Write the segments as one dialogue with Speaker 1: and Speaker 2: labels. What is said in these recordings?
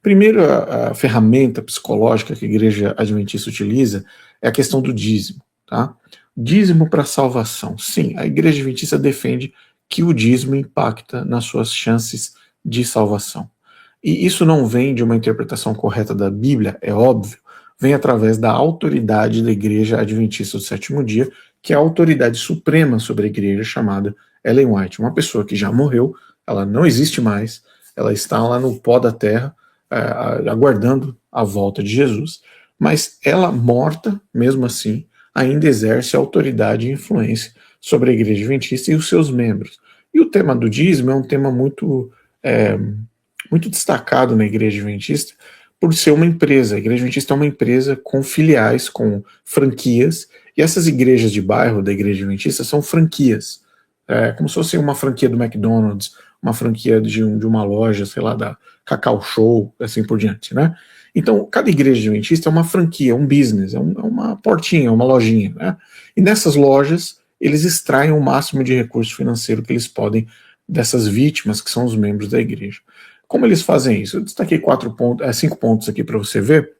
Speaker 1: Primeiro, a ferramenta psicológica que a Igreja Adventista utiliza é a questão do dízimo, tá? Dízimo para salvação. Sim, a Igreja Adventista defende que o dízimo impacta nas suas chances de salvação. E isso não vem de uma interpretação correta da Bíblia, é óbvio, vem através da autoridade da Igreja Adventista do Sétimo Dia, que é a autoridade suprema sobre a igreja, chamada Ellen White, uma pessoa que já morreu, ela não existe mais, ela está lá no pó da terra, aguardando a volta de Jesus, mas ela, morta, mesmo assim, ainda exerce autoridade e influência sobre a Igreja Adventista e os seus membros. E o tema do dízimo é um tema muito destacado na Igreja Adventista, por ser uma empresa. A Igreja Adventista é uma empresa com filiais, com franquias, e essas igrejas de bairro da Igreja Adventista são franquias, como se fosse uma franquia do McDonald's, uma franquia de uma loja, sei lá, da Cacau Show, assim por diante, né? Então, cada igreja adventista é uma franquia, um business, é uma portinha, uma lojinha, né? E nessas lojas, eles extraem o máximo de recurso financeiro que eles podem dessas vítimas, que são os membros da igreja. Como eles fazem isso? Eu destaquei 5 pontos aqui para você ver.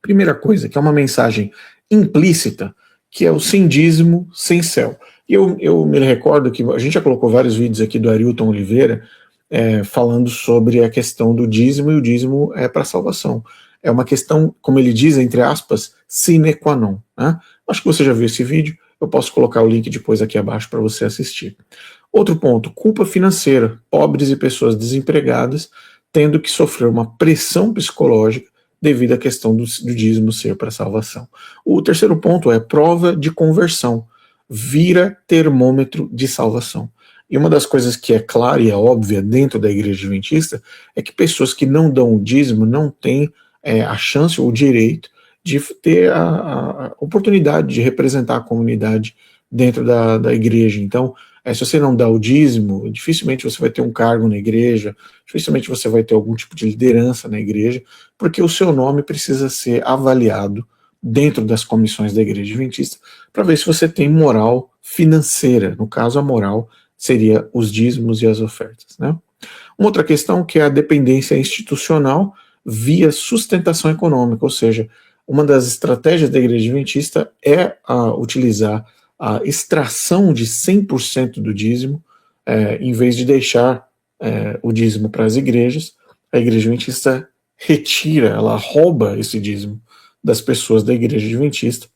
Speaker 1: Primeira coisa, que é uma mensagem implícita, que é o sem dízimo, sem céu. E eu me recordo que a gente já colocou vários vídeos aqui do Arilton Oliveira falando sobre a questão do dízimo, e o dízimo é para salvação. É uma questão, como ele diz, entre aspas, sine qua non, né? Acho que você já viu esse vídeo, eu posso colocar o link depois aqui abaixo para você assistir. Outro ponto, culpa financeira, pobres e pessoas desempregadas tendo que sofrer uma pressão psicológica devido à questão do dízimo ser para salvação. O terceiro ponto é prova de conversão, vira termômetro de salvação. E uma das coisas que é clara e é óbvia dentro da Igreja Adventista é que pessoas que não dão o dízimo não têm a chance ou o direito de ter a oportunidade de representar a comunidade dentro da igreja. Então, se você não dá o dízimo, dificilmente você vai ter um cargo na igreja, dificilmente você vai ter algum tipo de liderança na igreja, porque o seu nome precisa ser avaliado dentro das comissões da Igreja Adventista para ver se você tem moral financeira. No caso, a moral seria os dízimos e as ofertas, né? Uma outra questão que é a dependência institucional via sustentação econômica, ou seja, uma das estratégias da Igreja Adventista é utilizar a extração de 100% do dízimo, em vez de deixar o dízimo para as igrejas, a Igreja Adventista retira, ela rouba esse dízimo das pessoas da Igreja Adventista,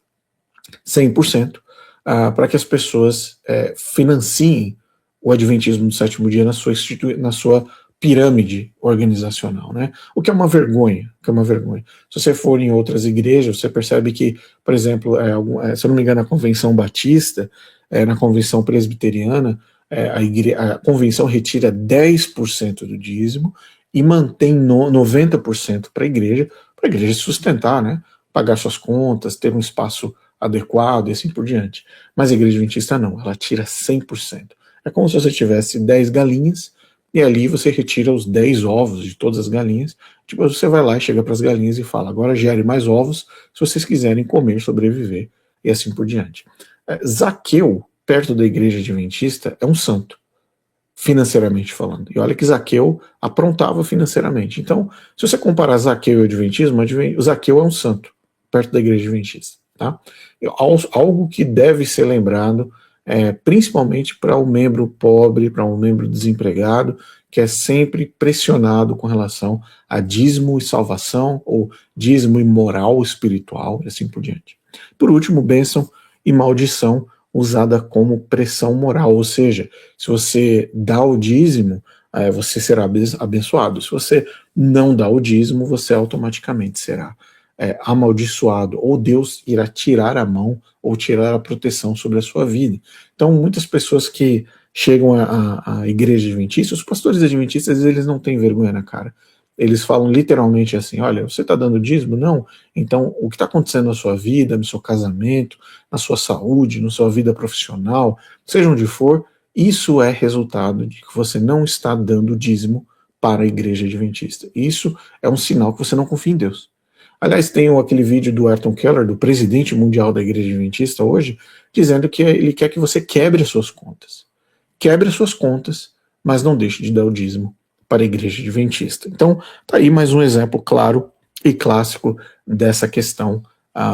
Speaker 1: 100%, para que as pessoas financiem o Adventismo do Sétimo Dia na sua pirâmide organizacional, né? O que é uma vergonha, Se você for em outras igrejas, você percebe que, por exemplo, se eu não me engano, na Convenção Batista, na Convenção Presbiteriana, a convenção retira 10% do dízimo e mantém 90% para a igreja sustentar, né? Pagar suas contas, ter um espaço adequado e assim por diante. Mas a Igreja Adventista não, ela tira 100%. É como se você tivesse 10 galinhas e ali você retira os 10 ovos de todas as galinhas. Tipo, você vai lá e chega para as galinhas e fala, agora gere mais ovos se vocês quiserem comer, sobreviver e assim por diante. Zaqueu, perto da Igreja Adventista, é um santo, financeiramente falando. E olha que Zaqueu aprontava financeiramente. Então, se você comparar Zaqueu e o Adventismo, o Zaqueu é um santo, perto da Igreja Adventista. Tá? Algo que deve ser lembrado, principalmente para um membro pobre, para um membro desempregado, que é sempre pressionado com relação a dízimo e salvação, ou dízimo e moral espiritual, e assim por diante. Por último, bênção e maldição, usada como pressão moral, ou seja, se você dá o dízimo, você será abençoado. Se você não dá o dízimo, você automaticamente será amaldiçoado, ou Deus irá tirar a mão ou tirar a proteção sobre a sua vida. Então, muitas pessoas que chegam à igreja adventista, os pastores adventistas, eles não têm vergonha na cara. Eles falam literalmente assim, olha, você está dando dízimo? Não. Então, o que está acontecendo na sua vida, no seu casamento, na sua saúde, na sua vida profissional, seja onde for, isso é resultado de que você não está dando dízimo para a igreja adventista. Isso é um sinal que você não confia em Deus. Aliás, tem aquele vídeo do Ayrton Keller, do presidente mundial da Igreja Adventista hoje, dizendo que ele quer que você quebre as suas contas. Quebre as suas contas, mas não deixe de dar o dízimo para a Igreja Adventista. Então, tá aí mais um exemplo claro e clássico dessa questão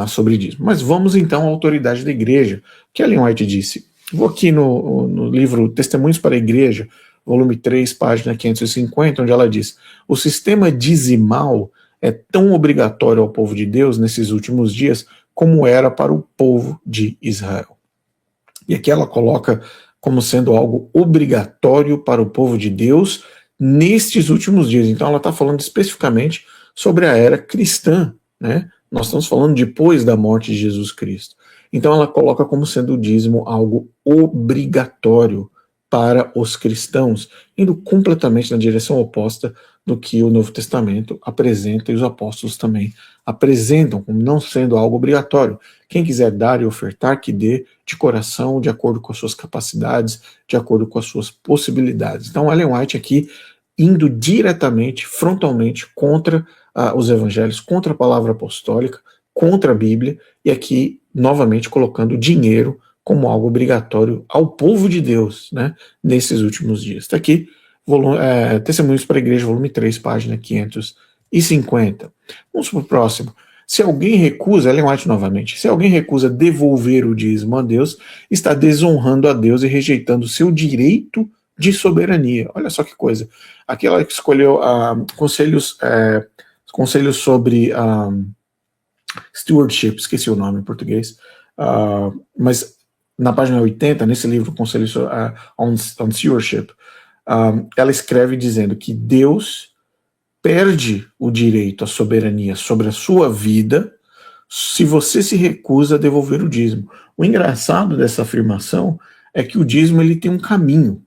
Speaker 1: sobre dízimo. Mas vamos então à autoridade da Igreja. O que Ellen White disse? Vou aqui no livro Testemunhos para a Igreja, volume 3, página 550, onde ela diz: o sistema dizimal é tão obrigatório ao povo de Deus nesses últimos dias como era para o povo de Israel. E aqui ela coloca como sendo algo obrigatório para o povo de Deus nestes últimos dias. Então ela está falando especificamente sobre a era cristã, né? Nós estamos falando depois da morte de Jesus Cristo. Então ela coloca como sendo o dízimo algo obrigatório para os cristãos, indo completamente na direção oposta do que o Novo Testamento apresenta e os apóstolos também apresentam, como não sendo algo obrigatório. Quem quiser dar e ofertar, que dê de coração, de acordo com as suas capacidades, de acordo com as suas possibilidades. Então, Ellen White aqui indo diretamente, frontalmente, contra os evangelhos, contra a palavra apostólica, contra a Bíblia, e aqui, novamente, colocando dinheiro como algo obrigatório ao povo de Deus, né, nesses últimos dias. Está aqui, Testemunhos para a Igreja, volume 3, página 550. Vamos para o próximo. Se alguém recusa, Ellen White novamente, se alguém recusa devolver o dízimo a Deus, está desonrando a Deus e rejeitando o seu direito de soberania. Olha só que coisa. Aqui ela escolheu conselhos sobre stewardship, esqueci o nome em português, mas na página 80, nesse livro, Conselhos on Stewardship, ela escreve dizendo que Deus perde o direito à soberania sobre a sua vida se você se recusa a devolver o dízimo. O engraçado dessa afirmação é que o dízimo ele tem um caminho.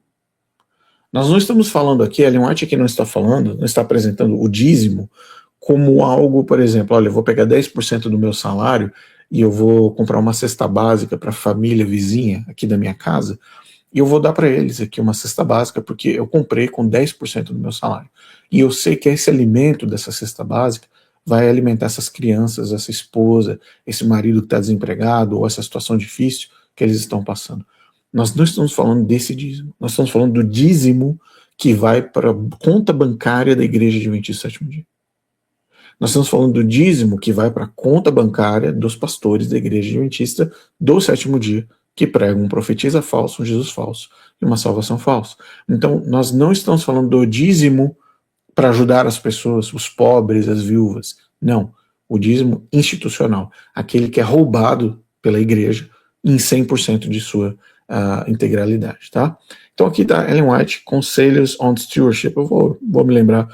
Speaker 1: Nós não estamos falando aqui, Ellen White aqui não está falando, não está apresentando o dízimo como algo, por exemplo, olha, eu vou pegar 10% do meu salário e eu vou comprar uma cesta básica para a família vizinha aqui da minha casa, e eu vou dar para eles aqui uma cesta básica porque eu comprei com 10% do meu salário. E eu sei que esse alimento dessa cesta básica vai alimentar essas crianças, essa esposa, esse marido que está desempregado, ou essa situação difícil que eles estão passando. Nós não estamos falando desse dízimo, nós estamos falando do dízimo que vai para a conta bancária da Igreja Adventista do Sétimo Dia. Nós estamos falando do dízimo que vai para a conta bancária dos pastores da Igreja Adventista do Sétimo Dia, que pregam um profetisa falso, um Jesus falso e uma salvação falsa. Então, nós não estamos falando do dízimo para ajudar as pessoas, os pobres, as viúvas. Não. O dízimo institucional, aquele que é roubado pela igreja em 100% de sua integralidade, tá? Então aqui está Ellen White, Conselhos on Stewardship. Eu vou me lembrar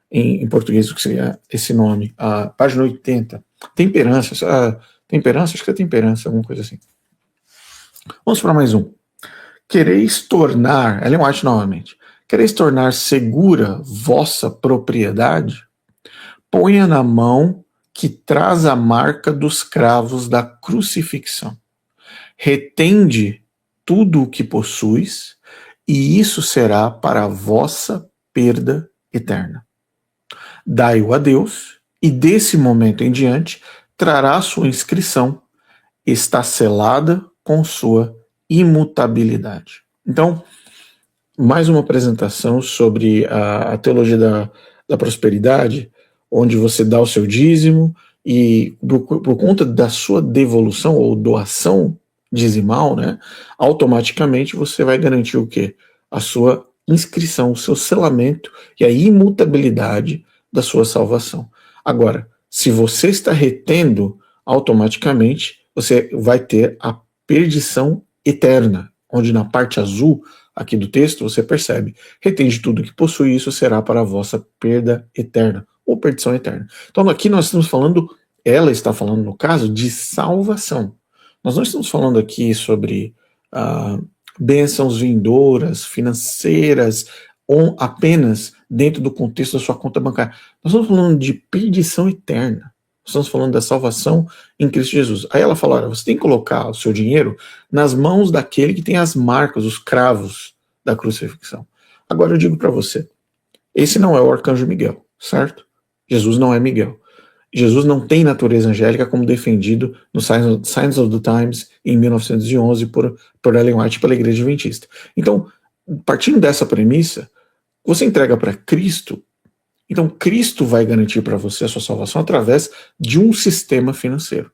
Speaker 1: em português o que seria esse nome. Página 80. Temperança, acho que é temperança, alguma coisa assim. Vamos para mais um. Quereis tornar, Ellen White novamente, quereis tornar segura vossa propriedade? Ponha na mão que traz a marca dos cravos da crucifixão. Retende tudo o que possuis, e isso será para a vossa perda eterna. Dai-o a Deus, e desse momento em diante trará sua inscrição, está selada com sua imutabilidade. Então, mais uma apresentação sobre a teologia da prosperidade, onde você dá o seu dízimo e por conta da sua devolução ou doação dizimal, né, automaticamente você vai garantir o quê? A sua inscrição, o seu selamento e a imutabilidade da sua salvação. Agora, se você está retendo, automaticamente você vai ter a perdição eterna, onde na parte azul aqui do texto você percebe, retende tudo que possui, isso será para a vossa perda eterna, ou perdição eterna. Então aqui nós estamos falando, ela está falando no caso de salvação. Nós não estamos falando aqui sobre bênçãos vindouras, financeiras, ou apenas dentro do contexto da sua conta bancária. Nós estamos falando de perdição eterna. Nós estamos falando da salvação em Cristo Jesus. Aí ela fala, olha, você tem que colocar o seu dinheiro nas mãos daquele que tem as marcas, os cravos da crucifixão. Agora eu digo para você, esse não é o arcanjo Miguel, certo? Jesus não é Miguel. Jesus não tem natureza angélica como defendido no Signs of the Times em 1911 por Ellen White pela Igreja Adventista. Então, partindo dessa premissa, Você entrega para Cristo, então Cristo vai garantir para você a sua salvação através de um sistema financeiro.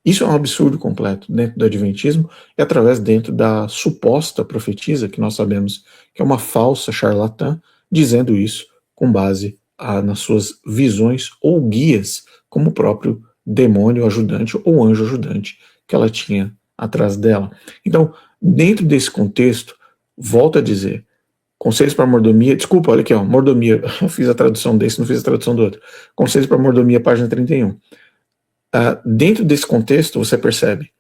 Speaker 1: Isso é um absurdo completo dentro do Adventismo e através dentro da suposta profetisa, que nós sabemos que é uma falsa charlatã, dizendo isso com base nas suas visões ou guias, como o próprio demônio ajudante ou anjo ajudante que ela tinha atrás dela. Então, dentro desse contexto, volto a dizer, conselhos para mordomia, desculpa, olha aqui, ó, mordomia, eu fiz a tradução desse, não fiz a tradução do outro. Conselhos para mordomia, página 31. Dentro desse contexto, você percebe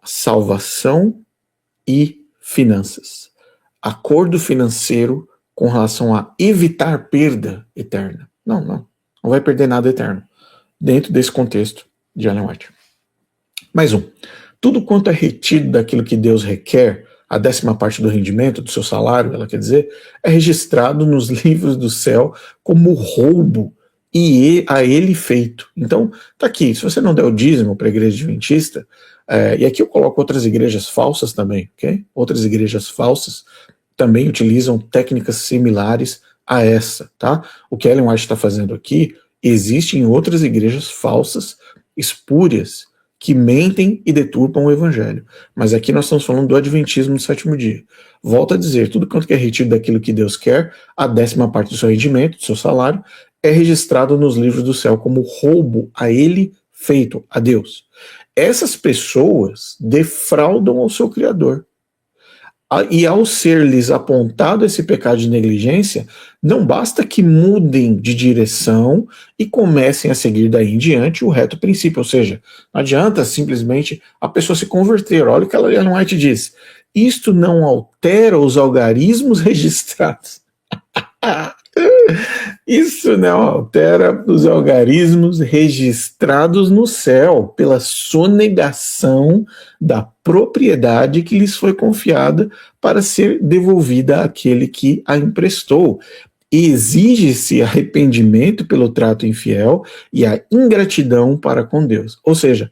Speaker 1: salvação e finanças. Acordo financeiro com relação a evitar perda eterna. Não vai perder nada eterno. Dentro desse contexto de Ellen White. Mais um. Tudo quanto é retido daquilo que Deus requer, a 10ª parte do rendimento, do seu salário, ela quer dizer, é registrado nos livros do céu como roubo e a ele feito. Então, tá aqui, se você não der o dízimo para a igreja adventista, e aqui eu coloco outras igrejas falsas também, ok? Outras igrejas falsas também utilizam técnicas similares a essa, tá? O que Ellen White está fazendo aqui, existe em outras igrejas falsas, espúrias, que mentem e deturpam o evangelho. Mas aqui nós estamos falando do adventismo do 7º dia. Volto a dizer, tudo quanto que é retido daquilo que Deus quer, a 10ª parte do seu rendimento, do seu salário, é registrado nos livros do céu como roubo a ele feito, a Deus. Essas pessoas defraudam ao seu Criador. E ao ser-lhes apontado esse pecado de negligência, não basta que mudem de direção e comecem a seguir daí em diante o reto princípio, ou seja, não adianta simplesmente a pessoa se converter. Olha o que Ellen White diz. Isto não altera os algarismos registrados. Isso não altera os algarismos registrados no céu pela sonegação da propriedade que lhes foi confiada para ser devolvida àquele que a emprestou. Exige-se arrependimento pelo trato infiel e a ingratidão para com Deus. Ou seja,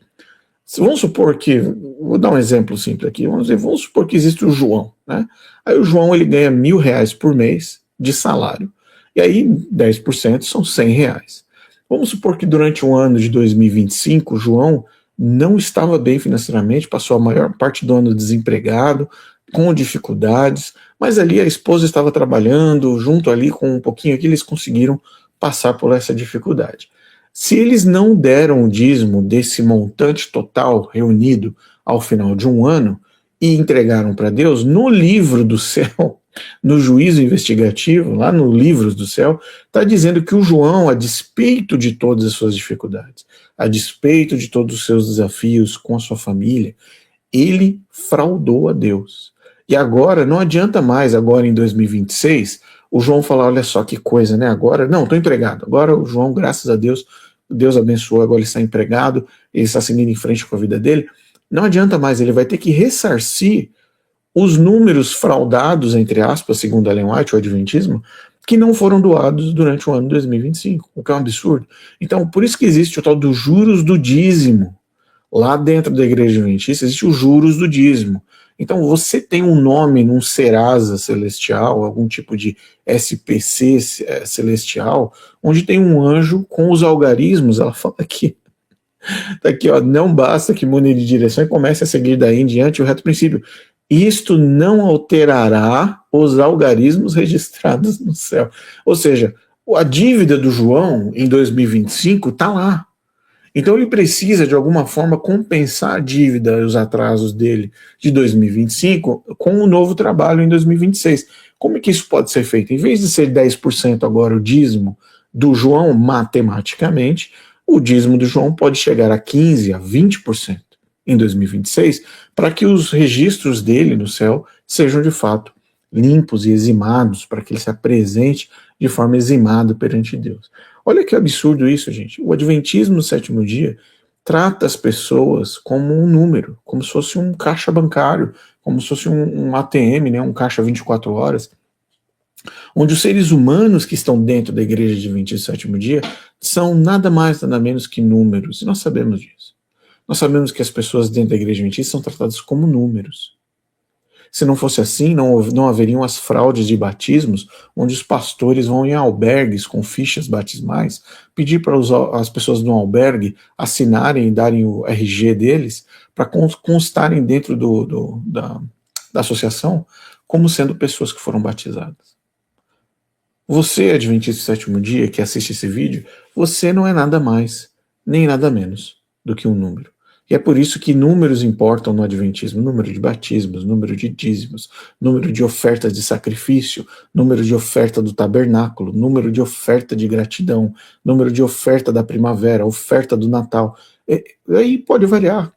Speaker 1: vamos supor que, vou dar um exemplo simples aqui, vamos supor que existe o João, né? Aí o João ele ganha R$1.000 por mês de salário. E aí 10% são R$100. Vamos supor que durante o ano de 2025, o João não estava bem financeiramente, passou a maior parte do ano desempregado, com dificuldades, mas ali a esposa estava trabalhando, junto ali com um pouquinho aqui, eles conseguiram passar por essa dificuldade. Se eles não deram o dízimo desse montante total reunido ao final de um ano e entregaram para Deus, no livro do céu, no juízo investigativo, lá no Livros do Céu, está dizendo que o João, a despeito de todas as suas dificuldades, a despeito de todos os seus desafios com a sua família, ele fraudou a Deus. E agora, não adianta mais, agora em 2026, o João falar, olha só que coisa, né? Agora, não, estou empregado. Agora o João, graças a Deus, Deus abençoou, agora ele está empregado, ele está seguindo em frente com a vida dele. Não adianta mais, ele vai ter que ressarcir os números fraudados, entre aspas, segundo Ellen White, o Adventismo, que não foram doados durante o ano de 2025, o que é um absurdo. Então, por isso que existe o tal dos juros do dízimo. Lá dentro da igreja adventista existe os juros do dízimo. Então, você tem um nome num Serasa celestial, algum tipo de SPC celestial, onde tem um anjo com os algarismos, ela fala aqui, tá aqui, ó, não basta que mude de direção e comece a seguir daí em diante o reto princípio. Isto não alterará os algarismos registrados no céu. Ou seja, a dívida do João em 2025 está lá. Então ele precisa, de alguma forma, compensar a dívida e os atrasos dele de 2025 com um novo trabalho em 2026. Como é que isso pode ser feito? Em vez de ser 10% agora o dízimo do João, matematicamente, o dízimo do João pode chegar a 15%, a 20% em 2026, para que os registros dele no céu sejam de fato limpos e eximados, para que ele se apresente de forma eximada perante Deus. Olha que absurdo isso, gente. O adventismo no 7º dia trata as pessoas como um número, como se fosse um caixa bancário, como se fosse um ATM, né, um caixa 24 horas, onde os seres humanos que estão dentro da igreja adventista do 7º dia são nada mais, nada menos que números, e nós sabemos disso. Nós sabemos que as pessoas dentro da igreja adventista são tratadas como números. Se não fosse assim, não haveriam as fraudes de batismos, onde os pastores vão em albergues com fichas batismais, pedir para as pessoas do albergue assinarem e darem o RG deles, para constarem dentro da associação como sendo pessoas que foram batizadas. Você, adventista do sétimo dia, que assiste esse vídeo, você não é nada mais, nem nada menos do que um número. E é por isso que números importam no adventismo: número de batismos, número de dízimos, número de ofertas de sacrifício, número de oferta do tabernáculo, número de oferta de gratidão, número de oferta da primavera, oferta do Natal. Aí pode variar.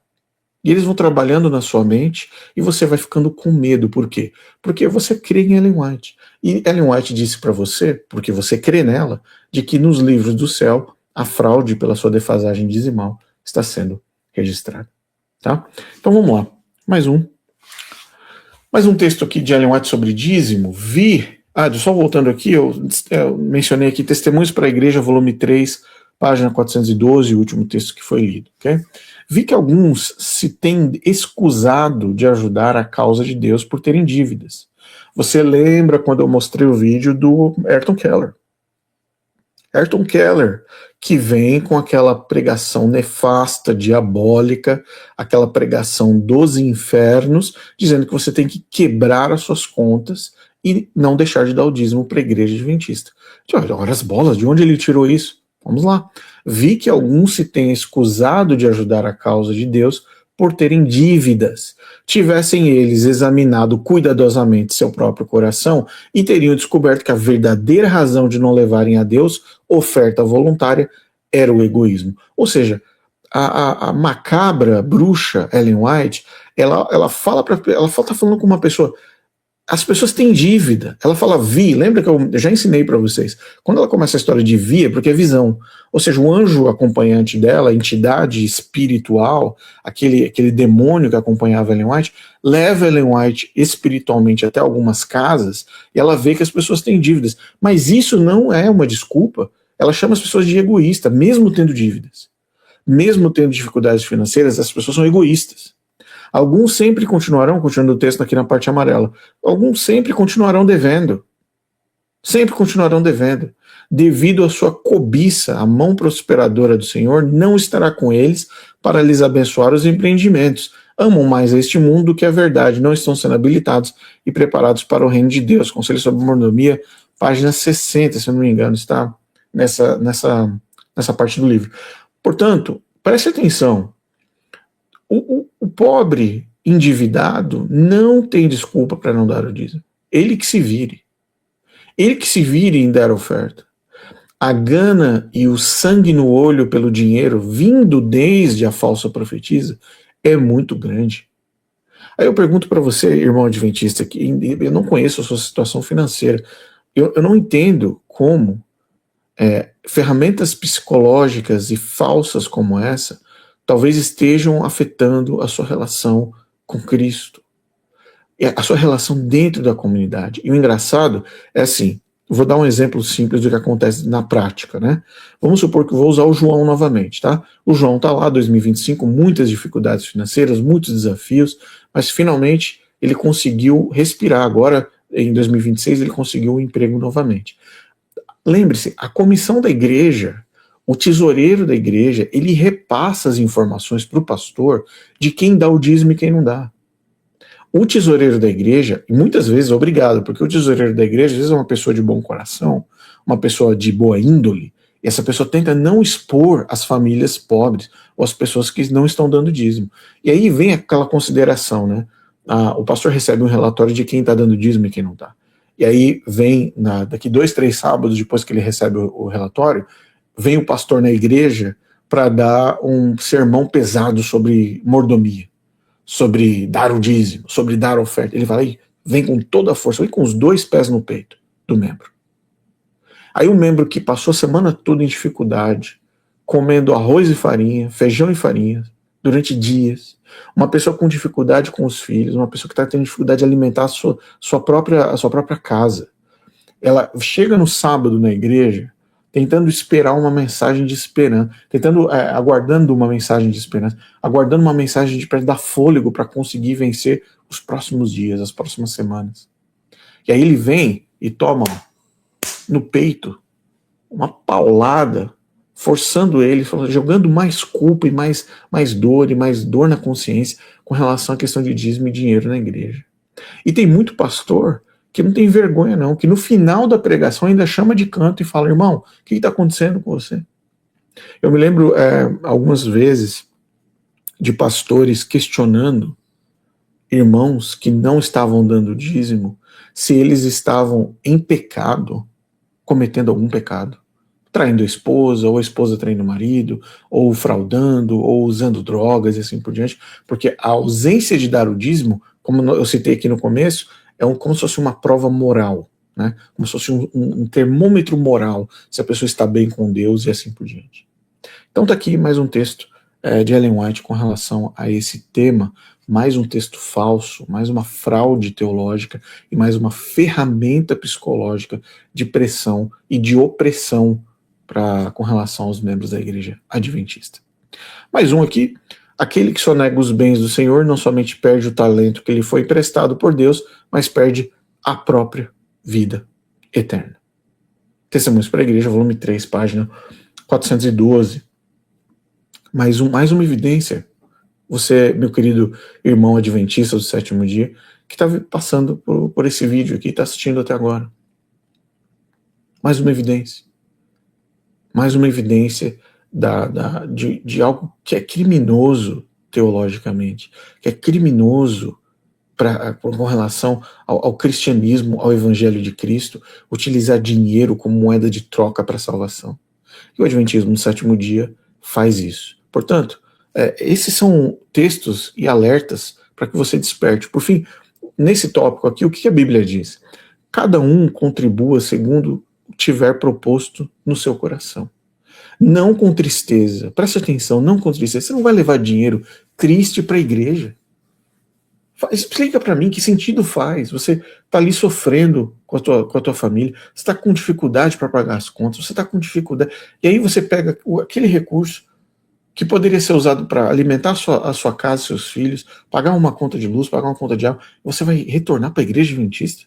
Speaker 1: E eles vão trabalhando na sua mente e você vai ficando com medo. Por quê? Porque você crê em Ellen White. E Ellen White disse para você, porque você crê nela, de que nos livros do céu a fraude pela sua defasagem dizimal está sendo registrada. Tá? Então vamos lá. Mais um texto aqui de Ellen White sobre dízimo. Só voltando aqui, eu mencionei aqui Testemunhos para a Igreja, volume 3, página 412, o último texto que foi lido. Okay? Vi que alguns se têm excusado de ajudar a causa de Deus por terem dívidas. Você lembra quando eu mostrei o vídeo do Ayrton Keller? Ayrton Keller, que vem com aquela pregação nefasta, diabólica, aquela pregação dos infernos, dizendo que você tem que quebrar as suas contas e não deixar de dar o dízimo para a igreja adventista. Olha as bolas, de onde ele tirou isso? Vamos lá. Vi que alguns se têm excusado de ajudar a causa de Deus por terem dívidas. Tivessem eles examinado cuidadosamente seu próprio coração e teriam descoberto que a verdadeira razão de não levarem a Deus oferta voluntária era o egoísmo. Ou seja, a macabra bruxa Ellen White, ela está falando com uma pessoa. As pessoas têm dívida. Ela fala lembra que eu já ensinei para vocês? Quando ela começa a história de é porque é visão. Ou seja, o anjo acompanhante dela, a entidade espiritual, aquele demônio que acompanhava Ellen White, leva Ellen White espiritualmente até algumas casas e ela vê que as pessoas têm dívidas. Mas isso não é uma desculpa. Ela chama as pessoas de egoísta, mesmo tendo dívidas. Mesmo tendo dificuldades financeiras, as pessoas são egoístas. Alguns sempre continuarão, continuando o texto aqui na parte amarela, alguns sempre continuarão devendo. Sempre continuarão devendo. Devido à sua cobiça, a mão prosperadora do Senhor não estará com eles para lhes abençoar os empreendimentos. Amam mais este mundo do que a verdade, não estão sendo habilitados e preparados para o reino de Deus. Conselho sobre Mordomia, página 60, se eu não me engano, está nessa parte do livro. Portanto, preste atenção. O pobre endividado não tem desculpa para não dar o dízimo. Ele que se vire. Ele que se vire em dar oferta. A gana e o sangue no olho pelo dinheiro, vindo desde a falsa profetisa, é muito grande. Aí eu pergunto para você, irmão adventista, que eu não conheço a sua situação financeira, eu não entendo como ferramentas psicológicas e falsas como essa talvez estejam afetando a sua relação com Cristo, a sua relação dentro da comunidade. E o engraçado é assim, vou dar um exemplo simples do que acontece na prática, né? Vamos supor que eu vou usar o João novamente, tá? O João tá lá, 2025, muitas dificuldades financeiras, muitos desafios, mas finalmente ele conseguiu respirar. Agora, em 2026, ele conseguiu um emprego novamente. Lembre-se, a comissão da igreja, o tesoureiro da igreja, ele repassa as informações para o pastor de quem dá o dízimo e quem não dá. O tesoureiro da igreja, e muitas vezes, obrigado, porque o tesoureiro da igreja às vezes é uma pessoa de bom coração, uma pessoa de boa índole, e essa pessoa tenta não expor as famílias pobres ou as pessoas que não estão dando dízimo. E aí vem aquela consideração, né? O pastor recebe um relatório de quem está dando dízimo e quem não está. E aí vem, daqui 2, 3 sábados depois que ele recebe o relatório, vem o pastor na igreja para dar um sermão pesado sobre mordomia, sobre dar o dízimo, sobre dar a oferta. Ele vai, vem com toda a força, vem com os 2 pés no peito do membro. Aí o membro que passou a semana toda em dificuldade, comendo arroz e farinha, feijão e farinha, durante dias, uma pessoa com dificuldade com os filhos, uma pessoa que está tendo dificuldade de alimentar a sua própria casa, ela chega no sábado na igreja, tentando esperar uma mensagem de esperança, aguardando uma mensagem de esperança, aguardando uma mensagem de dar fôlego para conseguir vencer os próximos dias, as próximas semanas. E aí ele vem e toma no peito uma paulada, forçando ele, jogando mais culpa e mais dor na consciência com relação à questão de dízimo e dinheiro na igreja. E tem muito pastor que não tem vergonha não, que no final da pregação ainda chama de canto e fala, irmão, o que está acontecendo com você? Eu me lembro algumas vezes de pastores questionando irmãos que não estavam dando dízimo, se eles estavam em pecado, cometendo algum pecado, traindo a esposa, ou a esposa traindo o marido, ou fraudando, ou usando drogas e assim por diante, porque a ausência de dar o dízimo, como eu citei aqui no começo, como se fosse uma prova moral, né? Como se fosse um termômetro moral, se a pessoa está bem com Deus e assim por diante. Então está aqui mais um texto de Ellen White com relação a esse tema, mais um texto falso, mais uma fraude teológica e mais uma ferramenta psicológica de pressão e de opressão com relação aos membros da igreja adventista. Mais um aqui, aquele que sonega os bens do Senhor não somente perde o talento que lhe foi emprestado por Deus, mas perde a própria vida eterna. Testemunhos para a Igreja, volume 3, página 412. Mais uma evidência. Você, meu querido irmão adventista do sétimo dia, que está passando por esse vídeo aqui, está assistindo até agora. Mais uma evidência. Mais uma evidência de algo que é criminoso teologicamente, que é criminoso com relação ao cristianismo, ao evangelho de Cristo, utilizar dinheiro como moeda de troca para a salvação. E o adventismo no sétimo dia faz isso. Portanto, esses são textos e alertas para que você desperte. Por fim, nesse tópico aqui, o que a Bíblia diz? Cada um contribua segundo tiver proposto no seu coração. Não com tristeza. Preste atenção, não com tristeza. Você não vai levar dinheiro triste para a igreja. Explica para mim que sentido faz. Você está ali sofrendo com a tua família, você está com dificuldade para pagar as contas, você está com dificuldade. E aí você pega aquele recurso que poderia ser usado para alimentar a sua casa, seus filhos, pagar uma conta de luz, pagar uma conta de água, você vai retornar para a igreja adventista,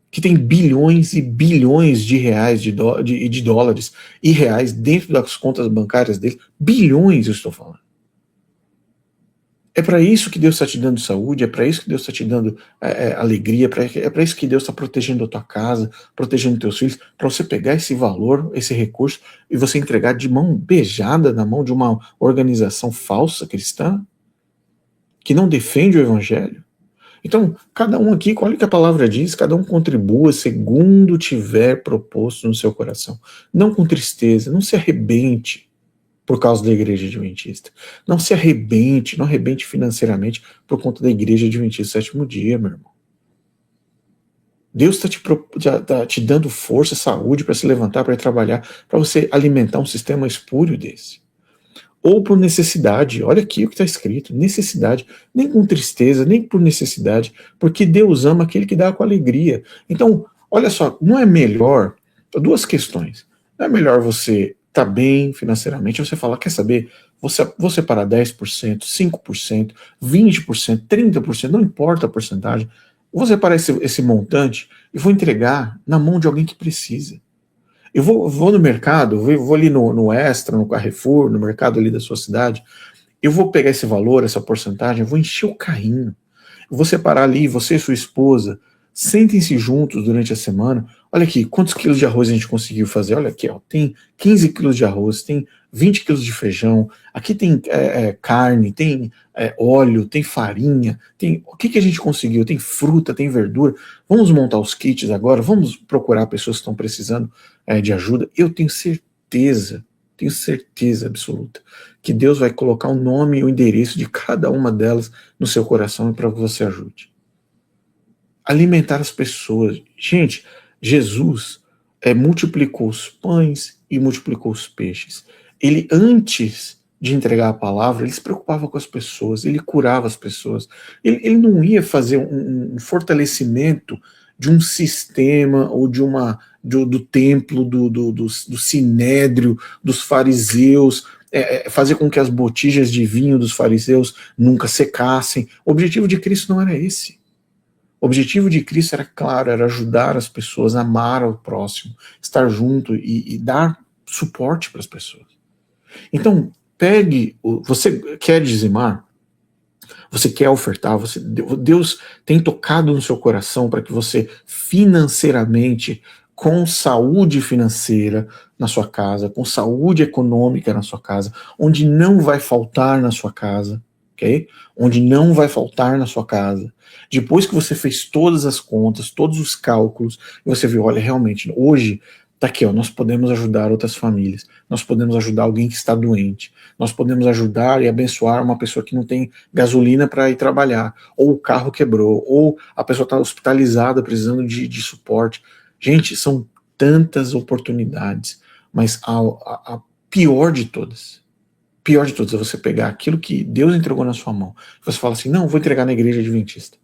Speaker 1: que tem bilhões e bilhões de reais, de dólares e reais dentro das contas bancárias deles. Bilhões, eu estou falando. É para isso que Deus está te dando saúde, é para isso que Deus está te dando alegria, é para isso que Deus está protegendo a tua casa, protegendo teus filhos, para você pegar esse valor, esse recurso, e você entregar de mão beijada na mão de uma organização falsa cristã, que não defende o evangelho. Então, cada um aqui, olha o que a palavra diz, cada um contribua segundo tiver proposto no seu coração. Não com tristeza, não se arrebente por causa da igreja adventista. Não se arrebente, não arrebente financeiramente por conta da igreja adventista sétimo dia, meu irmão. Deus está te dando força, saúde para se levantar, para ir trabalhar, para você alimentar um sistema espúrio desse. Ou por necessidade, olha aqui o que está escrito, necessidade, nem com tristeza, nem por necessidade, porque Deus ama aquele que dá com alegria. Então, olha só, não é melhor, duas questões, não é melhor você tá bem financeiramente, você fala, quer saber, vou separar 10%, 5%, 20%, 30%, não importa a porcentagem, vou separar esse montante e vou entregar na mão de alguém que precisa. Eu vou no mercado, vou ali no Extra, no Carrefour, no mercado ali da sua cidade, eu vou pegar esse valor, essa porcentagem, eu vou encher o carrinho, eu vou separar ali, você e sua esposa, sentem-se juntos durante a semana. Olha aqui, quantos quilos de arroz a gente conseguiu fazer? Olha aqui, ó, tem 15 quilos de arroz, tem 20 quilos de feijão, aqui tem carne, tem óleo, tem farinha, o que a gente conseguiu? Tem fruta, tem verdura. Vamos montar os kits agora, vamos procurar pessoas que estão precisando de ajuda. Eu tenho certeza absoluta, que Deus vai colocar o nome e o endereço de cada uma delas no seu coração para que você ajude. Alimentar as pessoas. Gente, Jesus multiplicou os pães e multiplicou os peixes. Ele, antes de entregar a palavra, ele se preocupava com as pessoas, ele curava as pessoas. Ele não ia fazer um fortalecimento de um sistema ou do templo, do sinédrio, dos fariseus, fazer com que as botijas de vinho dos fariseus nunca secassem. O objetivo de Cristo não era esse. O objetivo de Cristo era claro, era ajudar as pessoas, amar ao próximo, estar junto e dar suporte para as pessoas. Então, você quer dizimar? Você quer ofertar? Deus tem tocado no seu coração para que você financeiramente, com saúde financeira na sua casa, com saúde econômica na sua casa, onde não vai faltar na sua casa, ok? Onde não vai faltar na sua casa. Depois que você fez todas as contas, todos os cálculos, você viu, olha, realmente, hoje tá aqui, ó, nós podemos ajudar outras famílias, nós podemos ajudar alguém que está doente, nós podemos ajudar e abençoar uma pessoa que não tem gasolina para ir trabalhar, ou o carro quebrou, ou a pessoa está hospitalizada precisando de suporte. Gente, são tantas oportunidades, mas a pior de todas é você pegar aquilo que Deus entregou na sua mão, e você fala assim, não, vou entregar na igreja adventista.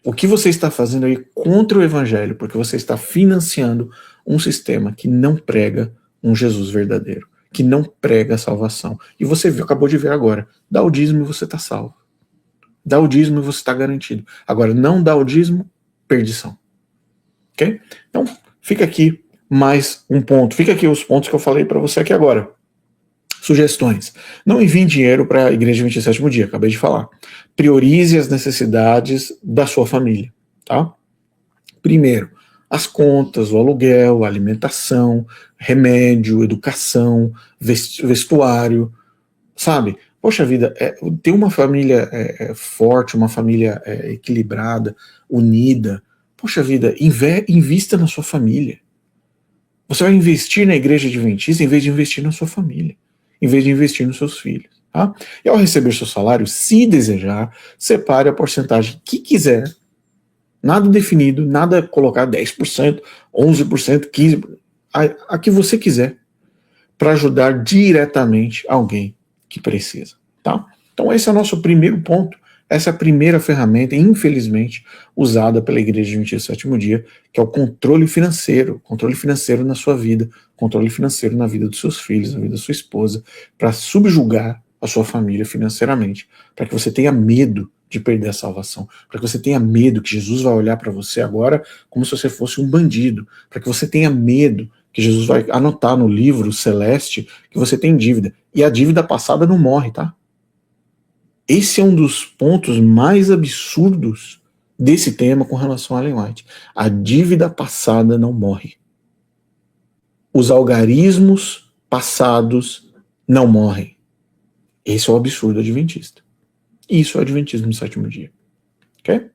Speaker 1: O que você está fazendo aí contra o evangelho, porque você está financiando um sistema que não prega um Jesus verdadeiro, que não prega a salvação. E você acabou de ver agora, dá o dízimo e você está salvo. Dá o dízimo e você está garantido. Agora, não dá o dízimo, perdição. Ok? Então, fica aqui mais um ponto. Fica aqui os pontos que eu falei para você aqui agora. Sugestões. Não envie dinheiro para a Igreja 27º Dia, acabei de falar. Priorize as necessidades da sua família, tá? Primeiro, as contas, o aluguel, a alimentação, remédio, educação, vestuário, sabe? Poxa vida, ter uma família forte, uma família equilibrada, unida, poxa vida, invista na sua família. Você vai investir na Igreja Adventista em vez de investir na sua família, em vez de investir nos seus filhos. Tá? E ao receber seu salário, se desejar, separe a porcentagem que quiser, nada definido, nada colocar 10%, 11%, 15%, a que você quiser, para ajudar diretamente alguém que precisa. Tá? Então esse é o nosso primeiro ponto, essa é a primeira ferramenta, infelizmente, usada pela Igreja Adventista do Sétimo Dia, que é o controle financeiro na sua vida, controle financeiro na vida dos seus filhos, na vida da sua esposa, para subjugar a sua família financeiramente, para que você tenha medo de perder a salvação, para que você tenha medo que Jesus vai olhar para você agora como se você fosse um bandido, para que você tenha medo que Jesus vai anotar no livro celeste que você tem dívida, e a dívida passada não morre, tá? Esse é um dos pontos mais absurdos desse tema com relação a Ellen White. A dívida passada não morre. Os algarismos passados não morrem. Esse é o absurdo adventista. Isso é o adventismo do sétimo dia. Ok?